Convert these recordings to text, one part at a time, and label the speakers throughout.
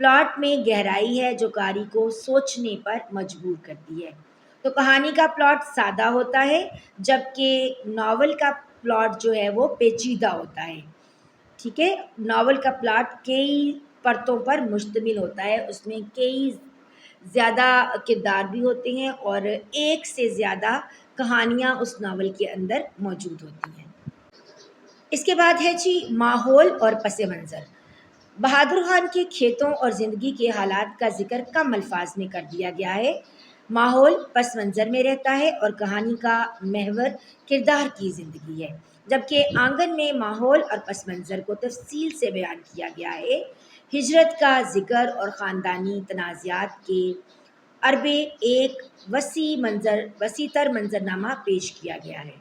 Speaker 1: Plot میں گہرائی ہے جو قاری کو سوچنے پر مجبور کرتی ہے۔ تو کہانی کا پلاٹ سادہ ہوتا ہے جبکہ ناول کا پلاٹ جو ہے وہ پیچیدہ ہوتا ہے، ٹھیک ہے۔ ناول کا پلاٹ کئی پرتوں پر مشتمل ہوتا ہے، اس میں کئی زیادہ کردار بھی ہوتے ہیں اور ایک سے زیادہ کہانیاں اس ناول کے اندر موجود ہوتی ہیں۔ اس کے بعد ہے جی ماحول اور پس منظر۔ بہادر خان کے کھیتوں اور زندگی کے حالات کا ذکر کم الفاظ میں کر دیا گیا ہے۔ ماحول پس منظر میں رہتا ہے اور کہانی کا محور کردار کی زندگی ہے، جبکہ آنگن میں ماحول اور پس منظر کو تفصیل سے بیان کیا گیا ہے۔ ہجرت کا ذکر اور خاندانی تنازعات کے عربے ایک وسیع تر منظرنامہ پیش کیا گیا ہے۔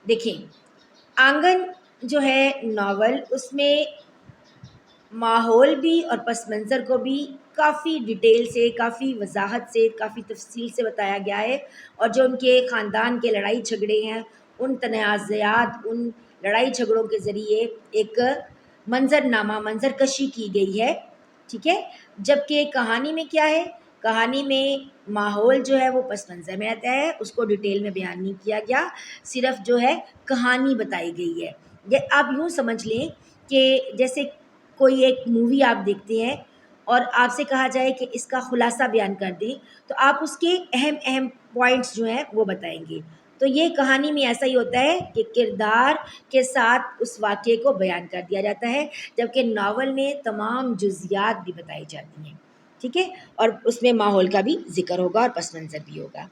Speaker 1: دیکھیں آنگن جو ہے ناول، اس میں ماحول بھی اور پس منظر کو بھی کافی ڈیٹیل سے، کافی وضاحت سے، کافی تفصیل سے بتایا گیا ہے، اور جو ان کے خاندان کے لڑائی جھگڑے ہیں، ان تنازعات، ان لڑائی جھگڑوں کے ذریعے ایک منظر کشی کی گئی ہے، ٹھیک ہے۔ جبکہ کہانی میں کیا ہے، کہانی میں ماحول جو ہے وہ پس منظر میں آتا ہے، اس کو ڈیٹیل میں بیان نہیں کیا گیا، صرف جو ہے کہانی بتائی گئی ہے۔ یہ آپ یوں سمجھ لیں کہ جیسے کوئی ایک مووی آپ دیکھتے ہیں اور آپ سے کہا جائے کہ اس کا خلاصہ بیان کر دیں، تو آپ اس کے اہم پوائنٹس جو ہیں وہ بتائیں گے۔ تو یہ کہانی میں ایسا ہی ہوتا ہے کہ کردار کے ساتھ اس واقعے کو بیان کر دیا جاتا ہے، جبکہ ناول میں تمام جزیات بھی بتائی جاتی ہیں، ٹھیک ہے، اور اس میں ماحول کا بھی ذکر ہوگا اور پس منظر بھی ہوگا۔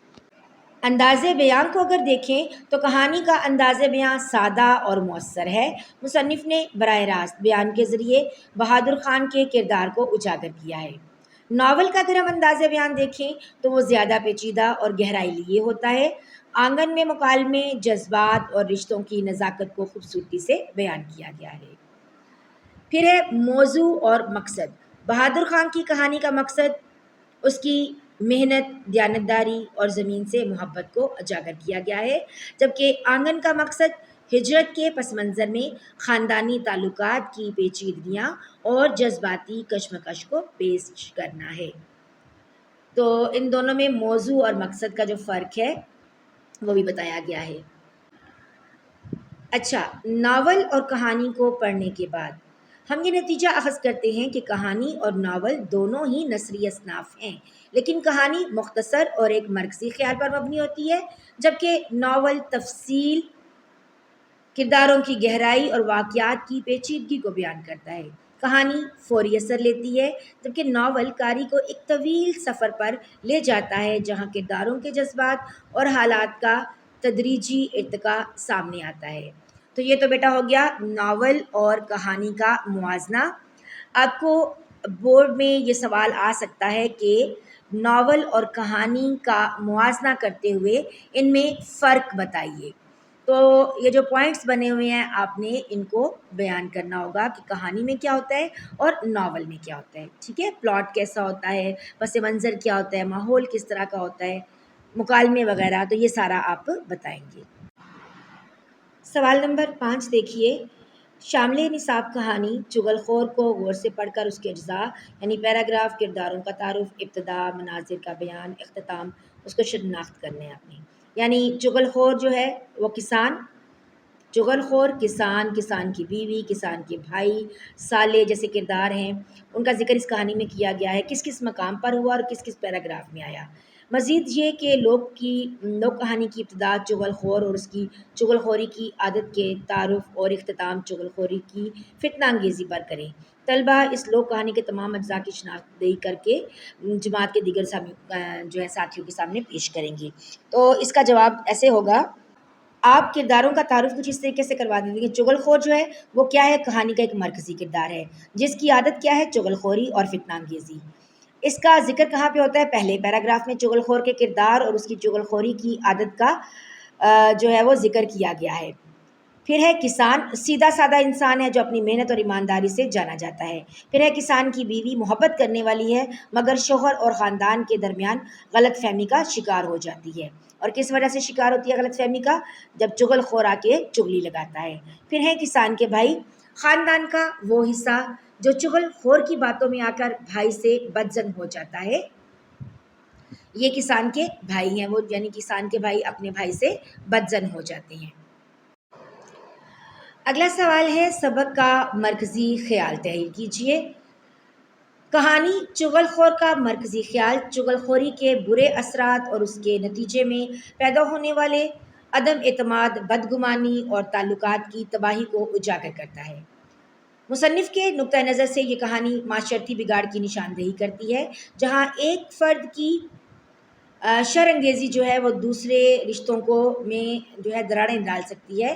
Speaker 1: انداز بیان کو اگر دیکھیں تو کہانی کا انداز بیان سادہ اور مؤثر ہے۔ مصنف نے براہ راست بیان کے ذریعے بہادر خان کے کردار کو اجاگر کیا ہے۔ ناول کا اگر ہم انداز بیان دیکھیں تو وہ زیادہ پیچیدہ اور گہرائی لیے ہوتا ہے۔ آنگن میں مکالمے، جذبات اور رشتوں کی نزاکت کو خوبصورتی سے بیان کیا گیا ہے۔ پھر ہے موضوع اور مقصد۔ بہادر خان کی کہانی کا مقصد اس کی محنت، دیانتداری اور زمین سے محبت کو اجاگر کیا گیا ہے، جبکہ آنگن کا مقصد ہجرت کے پس منظر میں خاندانی تعلقات کی پیچیدگیاں اور جذباتی کشمکش کو پیش کرنا ہے۔ تو ان دونوں میں موضوع اور مقصد کا جو فرق ہے وہ بھی بتایا گیا ہے۔ اچھا، ناول اور کہانی کو پڑھنے کے بعد ہم یہ نتیجہ اخذ کرتے ہیں کہ کہانی اور ناول دونوں ہی نثری اصناف ہیں، لیکن کہانی مختصر اور ایک مرکزی خیال پر مبنی ہوتی ہے، جبکہ ناول تفصیل، کرداروں کی گہرائی اور واقعات کی پیچیدگی کو بیان کرتا ہے۔ کہانی فوری اثر لیتی ہے، جبکہ ناول قاری کو ایک طویل سفر پر لے جاتا ہے جہاں کرداروں کے جذبات اور حالات کا تدریجی ارتقاء سامنے آتا ہے۔ تو یہ تو بیٹا ہو گیا ناول اور کہانی کا موازنہ۔ آپ کو بورڈ میں یہ سوال آ سکتا ہے کہ ناول اور کہانی کا موازنہ کرتے ہوئے ان میں فرق بتائیے۔ تو یہ جو پوائنٹس بنے ہوئے ہیں آپ نے ان کو بیان کرنا ہوگا کہ کہانی میں کیا ہوتا ہے اور ناول میں کیا ہوتا ہے، ٹھیک ہے۔ پلاٹ کیسا ہوتا ہے، پس منظر کیا ہوتا ہے، ماحول کس طرح کا ہوتا ہے، مکالمے وغیرہ، تو یہ سارا آپ بتائیں گے۔ سوال نمبر 5 دیکھیے، شامل نصاب کہانی چغل خور کو غور سے پڑھ کر اس کے اجزاء یعنی پیراگراف، کرداروں کا تعارف، ابتدا، مناظر کا بیان، اختتام، اس کو شناخت کرنے ہیں آپ نے۔ یعنی چغل خور جو ہے وہ کسان، چغل خور کسان، کسان کی بیوی، کسان کے بھائی، سالے جیسے کردار ہیں، ان کا ذکر اس کہانی میں کیا گیا ہے، کس کس مقام پر ہوا اور کس کس پیراگراف میں آیا۔ مزید یہ کہ لوگ کہانی کی ابتدا چغل خور اور اس کی چغل خوری کی عادت کے تعارف اور اختتام چغل خوری کی فتنہ انگیزی پر کریں۔ طلبہ اس لوک کہانی کے تمام اجزاء کی شناخت دہی کر کے جماعت کے دیگر جو ہے ساتھیوں کے سامنے پیش کریں گے۔ تو اس کا جواب ایسے ہوگا، آپ کرداروں کا تعارف کچھ اس طریقے سے کروا دیں گے کہ چغل خور جو ہے وہ کیا ہے، کہانی کا ایک مرکزی کردار ہے جس کی عادت کیا ہے، چغل خوری اور فتنہ انگیزی۔ اس کا ذکر کہاں پہ ہوتا ہے، پہلے پیراگراف میں چغل خور کے کردار اور اس کی چغل خوری کی عادت کا جو ہے وہ ذکر کیا گیا ہے۔ پھر ہے کسان، سیدھا سادہ انسان ہے جو اپنی محنت اور ایمانداری سے جانا جاتا ہے۔ پھر ہے کسان کی بیوی، محبت کرنے والی ہے مگر شوہر اور خاندان کے درمیان غلط فہمی کا شکار ہو جاتی ہے، اور کس وجہ سے شکار ہوتی ہے غلط فہمی کا، جب چغل خور آ کے چغلی لگاتا ہے۔ پھر ہے کسان کے بھائی، خاندان کا وہ حصہ جو چغل خور کی باتوں میں آ کر بھائی سے بدزن ہو جاتا ہے. یہ کسان کے بھائی ہیں وہ، یعنی کسان کے بھائی اپنے بھائی سے بدزن ہو جاتے ہیں. اگلا سوال ہے سبق کا مرکزی خیال تحریر کیجیے. کہانی چغل خور کا مرکزی خیال چغل خوری کے برے اثرات اور اس کے نتیجے میں پیدا ہونے والے عدم اعتماد، بدگمانی اور تعلقات کی تباہی کو اجاگر کرتا ہے. مصنف کے نقطہ نظر سے یہ کہانی معاشرتی بگاڑ کی نشاندہی کرتی ہے، جہاں ایک فرد کی شر انگیزی جو ہے وہ دوسرے رشتوں کو میں جو ہے دراڑیں ڈال سکتی ہے.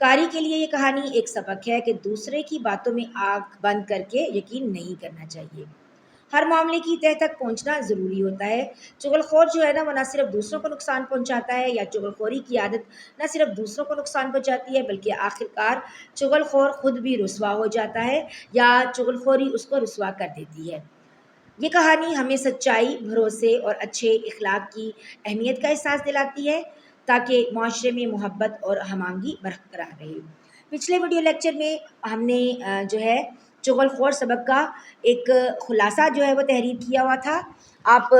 Speaker 1: قاری کے لیے یہ کہانی ایک سبق ہے کہ دوسرے کی باتوں میں آنکھ بند کر کے یقین نہیں کرنا چاہیے. ہر معاملے کی تہہ تک پہنچنا ضروری ہوتا ہے. چغل خور جو ہے نا وہ نہ صرف دوسروں کو نقصان پہنچاتا ہے، یا چغل خوری کی عادت نہ صرف دوسروں کو نقصان پہنچاتی ہے بلکہ آخرکار چغل خور خود بھی رسوا ہو جاتا ہے یا چغل خوری اس کو رسوا کر دیتی ہے. یہ کہانی ہمیں سچائی، بھروسے اور اچھے اخلاق کی اہمیت کا احساس دلاتی ہے تاکہ معاشرے میں محبت اور ہم آہنگی برقرار رہے. پچھلے ویڈیو لیکچر میں ہم نے جو ہے چغل خور سبق کا ایک خلاصہ جو ہے وہ تحریر کیا ہوا تھا. آپ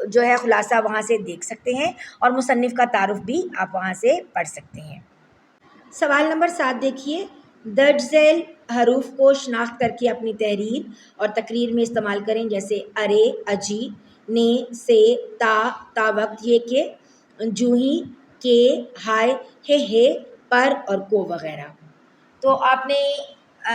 Speaker 1: جو ہے خلاصہ وہاں سے دیکھ سکتے ہیں اور مصنف کا تعارف بھی آپ وہاں سے پڑھ سکتے ہیں. سوال نمبر 7 دیکھیے. درج ذیل حروف کو شناخت کر کے اپنی تحریر اور تقریر میں استعمال کریں، جیسے ارے، اجی، نے، سے، تا وقت یہ کہ، جوہی، کے، ہائے، ہے، پر اور کو وغیرہ. تو آپ نے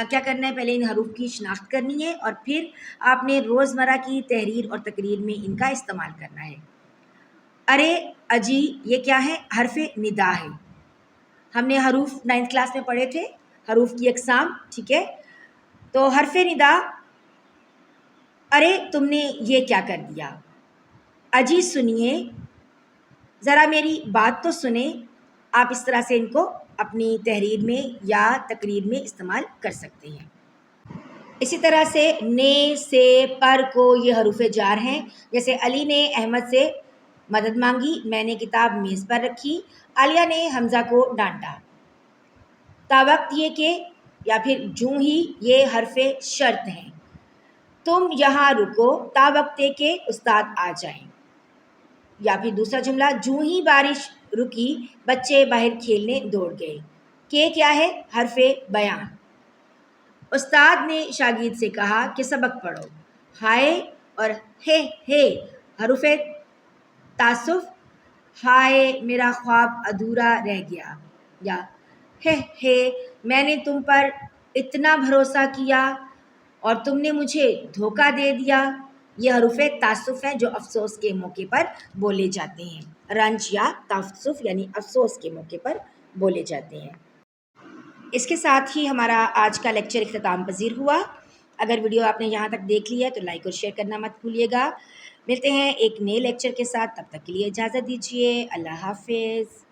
Speaker 1: کیا کرنا ہے، پہلے ان حروف کی شناخت کرنی ہے اور پھر آپ نے روزمرہ کی تحریر اور تقریر میں ان کا استعمال کرنا ہے. ارے، اجی یہ کیا ہے؟ حرف ندا ہے. ہم نے حروف 9th کلاس میں پڑھے تھے، حروف کی اقسام، ٹھیک ہے. تو حرف ندا، ارے تم نے یہ کیا کر دیا. اجی سنیے، ذرا میری بات تو سنیں. آپ اس طرح سے ان کو اپنی تحریر میں یا تقریر میں استعمال کر سکتے ہیں. اسی طرح سے نے، سے، پر کو یہ حروف جار ہیں، جیسے علی نے احمد سے مدد مانگی، میں نے کتاب میز پر رکھی، عالیہ نے حمزہ کو ڈانٹا. تا وقت یہ کہ یا پھر جوں ہی یہ حرف شرط ہیں. تم یہاں رکو تا وقت کہ استاد آ جائیں. یا پھر دوسرا جملہ، جوں ہی بارش رکی بچے باہر کھیلنے دوڑ گئے. کہ کیا ہے؟ حرف بیان. استاد نے شاگرد سے کہا کہ سبق پڑھو. ہائے اور ہے حروف تعسف. ہائے میرا خواب ادھورا رہ گیا، یا ہے میں نے تم پر اتنا بھروسہ کیا اور تم نے مجھے دھوکہ دے دیا. یہ حروف تعسف ہیں جو افسوس کے موقع پر بولے جاتے ہیں. رنج یا تعسف یعنی افسوس کے موقع پر بولے جاتے ہیں. اس کے ساتھ ہی ہمارا آج کا لیکچر اختتام پذیر ہوا. اگر ویڈیو آپ نے یہاں تک دیکھ لی ہے تو لائک اور شیئر کرنا مت بھولیے گا. ملتے ہیں ایک نئے لیکچر کے ساتھ، تب تک کے لیے اجازت دیجیے. اللہ حافظ.